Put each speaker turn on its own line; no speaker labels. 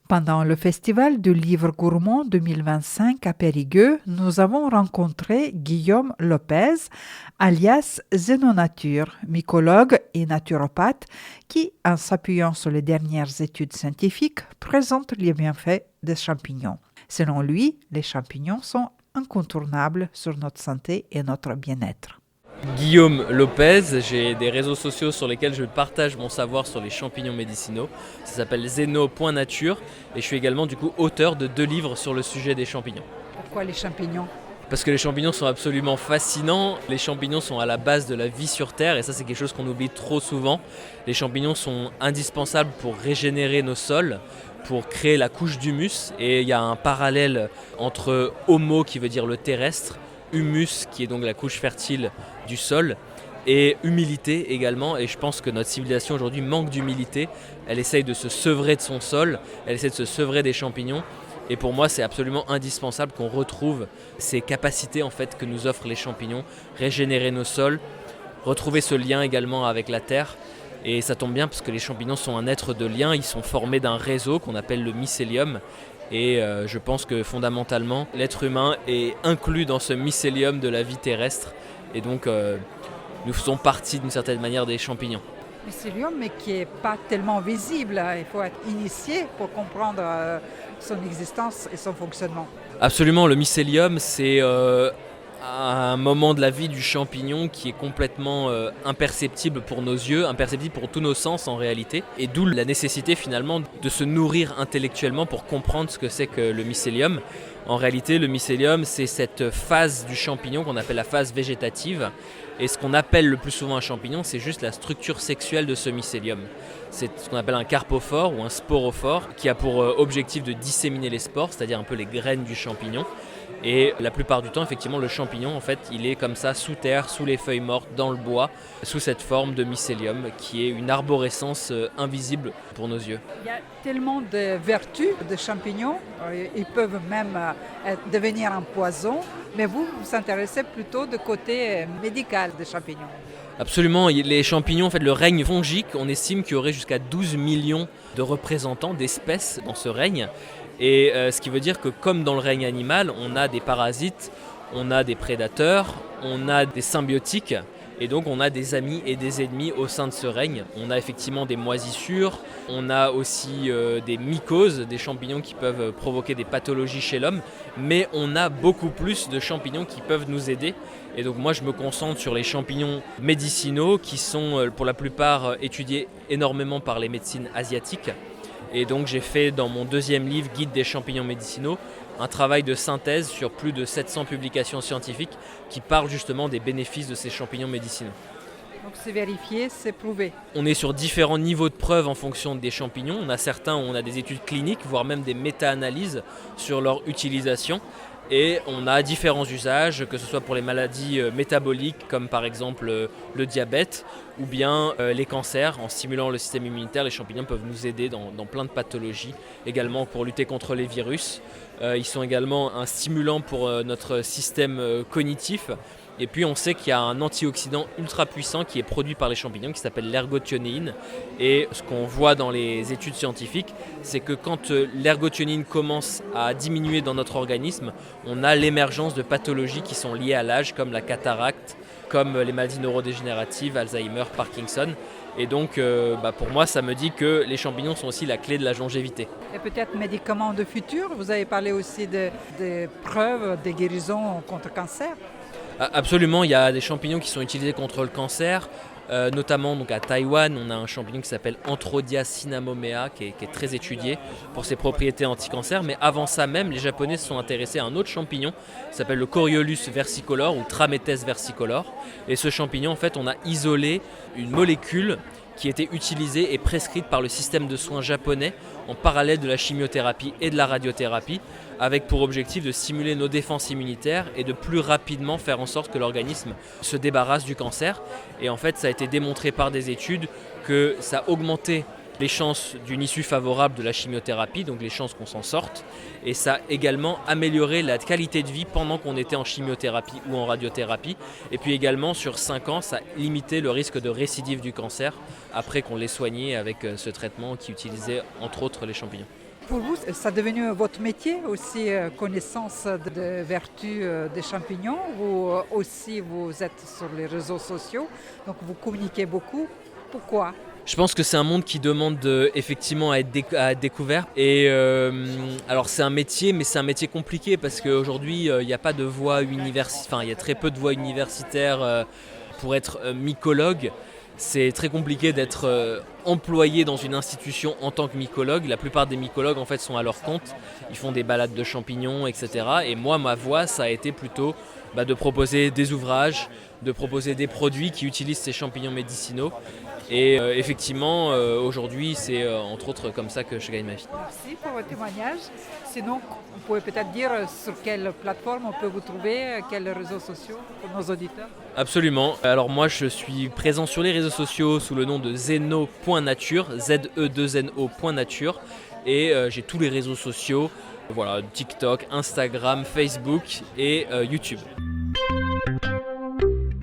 Pendant le Festival du livre gourmand 2025 à Périgueux, nous avons rencontré Guillaume Lopez, alias Zénonature, mycologue et naturopathe, qui, en s'appuyant sur les dernières études scientifiques, présente les bienfaits des champignons. Selon lui, les champignons sont incontournables sur notre santé et notre bien-être.
Guillaume Lopez, j'ai des réseaux sociaux sur lesquels je partage mon savoir sur les champignons médicinaux. Ça s'appelle zeno.nature et je suis également du coup auteur de 2 livres sur le sujet des champignons.
Pourquoi les champignons ?
Parce que les champignons sont absolument fascinants, les champignons sont à la base de la vie sur Terre et ça c'est quelque chose qu'on oublie trop souvent. Les champignons sont indispensables pour régénérer nos sols, pour créer la couche d'humus et il y a un parallèle entre homo qui veut dire le terrestre, humus qui est donc la couche fertile du sol et humilité également, et je pense que notre civilisation aujourd'hui manque d'humilité. Elle essaye de se sevrer de son sol, elle essaie de se sevrer des champignons et pour moi c'est absolument indispensable qu'on retrouve ces capacités en fait que nous offrent les champignons, régénérer nos sols, retrouver ce lien également avec la terre. Et ça tombe bien parce que les champignons sont un être de lien, ils sont formés d'un réseau qu'on appelle le mycélium. Et je pense que fondamentalement, l'être humain est inclus dans ce mycélium de la vie terrestre. Et donc, nous faisons partie d'une certaine manière des champignons.
Mycélium, mais qui n'est pas tellement visible. Il faut être initié pour comprendre son existence et son fonctionnement.
Absolument, le mycélium, c'est un moment de la vie du champignon qui est complètement imperceptible pour nos yeux, imperceptible pour tous nos sens en réalité, et d'où la nécessité finalement de se nourrir intellectuellement pour comprendre ce que c'est que le mycélium. En réalité, le mycélium, c'est cette phase du champignon qu'on appelle la phase végétative, et ce qu'on appelle le plus souvent un champignon, c'est juste la structure sexuelle de ce mycélium. C'est ce qu'on appelle un carpophore ou un sporophore, qui a pour objectif de disséminer les spores, c'est-à-dire un peu les graines du champignon. Et la plupart du temps, effectivement, le champignon, en fait, il est comme ça, sous terre, sous les feuilles mortes, dans le bois, sous cette forme de mycélium, qui est une arborescence invisible pour nos yeux.
Il y a tellement de vertus de champignons, ils peuvent même devenir un poison, mais vous vous intéressez plutôt du côté médical des champignons.
Absolument, les champignons, en fait, le règne fongique, on estime qu'il y aurait jusqu'à 12 millions de représentants d'espèces dans ce règne. Et ce qui veut dire que comme dans le règne animal, on a des parasites, on a des prédateurs, on a des symbiotiques, et donc on a des amis et des ennemis au sein de ce règne. On a effectivement des moisissures, on a aussi des mycoses, des champignons qui peuvent provoquer des pathologies chez l'homme, mais on a beaucoup plus de champignons qui peuvent nous aider. Et donc moi je me concentre sur les champignons médicinaux qui sont pour la plupart étudiés énormément par les médecines asiatiques. Et donc j'ai fait dans mon 2e livre, Guide des champignons médicinaux, un travail de synthèse sur plus de 700 publications scientifiques qui parlent justement des bénéfices de ces champignons médicinaux.
Donc c'est vérifié, c'est prouvé.
On est sur différents niveaux de preuve en fonction des champignons. On a certains où on a des études cliniques, voire même des méta-analyses sur leur utilisation. Et on a différents usages, que ce soit pour les maladies métaboliques comme par exemple le diabète ou bien les cancers. En stimulant le système immunitaire, les champignons peuvent nous aider dans plein de pathologies, également pour lutter contre les virus. Ils sont également un stimulant pour notre système cognitif. Et puis on sait qu'il y a un antioxydant ultra puissant qui est produit par les champignons qui s'appelle l'ergothionéine. Et ce qu'on voit dans les études scientifiques, c'est que quand l'ergothionéine commence à diminuer dans notre organisme, on a l'émergence de pathologies qui sont liées à l'âge, comme la cataracte, comme les maladies neurodégénératives, Alzheimer, Parkinson. Et donc pour moi, ça me dit que les champignons sont aussi la clé de la longévité.
Et peut-être médicaments de futur, vous avez parlé aussi de preuves de guérison contre cancer.
Absolument, il y a des champignons qui sont utilisés contre le cancer, notamment donc à Taïwan, on a un champignon qui s'appelle Anthrodia cinnamomea qui est très étudié pour ses propriétés anti-cancer. Mais avant ça même, les Japonais se sont intéressés à un autre champignon qui s'appelle le Coriolus versicolor ou Trametes versicolor. Et ce champignon, en fait, on a isolé une molécule qui était utilisée et prescrite par le système de soins japonais en parallèle de la chimiothérapie et de la radiothérapie, avec pour objectif de stimuler nos défenses immunitaires et de plus rapidement faire en sorte que l'organisme se débarrasse du cancer. Et en fait, ça a été démontré par des études que ça augmentait les chances d'une issue favorable de la chimiothérapie, donc les chances qu'on s'en sorte. Et ça a également amélioré la qualité de vie pendant qu'on était en chimiothérapie ou en radiothérapie. Et puis également, sur 5 ans, ça a limité le risque de récidive du cancer après qu'on l'ait soigné avec ce traitement qui utilisait entre autres les champignons.
Pour vous, ça est devenu votre métier aussi, connaissance des vertus des champignons, ou aussi vous êtes sur les réseaux sociaux, donc vous communiquez beaucoup. Pourquoi?
Je pense que c'est un monde qui demande effectivement à être découvert. Et alors c'est un métier, mais c'est un métier compliqué parce qu'aujourd'hui il n'y a pas de voie universitaire, enfin il y a très peu de voies universitaires pour être mycologue. C'est très compliqué d'être employé dans une institution en tant que mycologue. La plupart des mycologues en fait sont à leur compte. Ils font des balades de champignons, etc. Et moi, ma voie, ça a été plutôt de proposer des ouvrages, de proposer des produits qui utilisent ces champignons médicinaux. Et effectivement, aujourd'hui, c'est entre autres comme ça que je gagne ma vie.
Merci pour votre témoignage. Sinon, vous pouvez peut-être dire sur quelle plateforme on peut vous trouver, quels réseaux sociaux pour nos auditeurs?
Absolument. Alors moi, je suis présent sur les réseaux sociaux sous le nom de zeno.nature, ZE2NO.nature. Et j'ai tous les réseaux sociaux, voilà, TikTok, Instagram, Facebook et YouTube.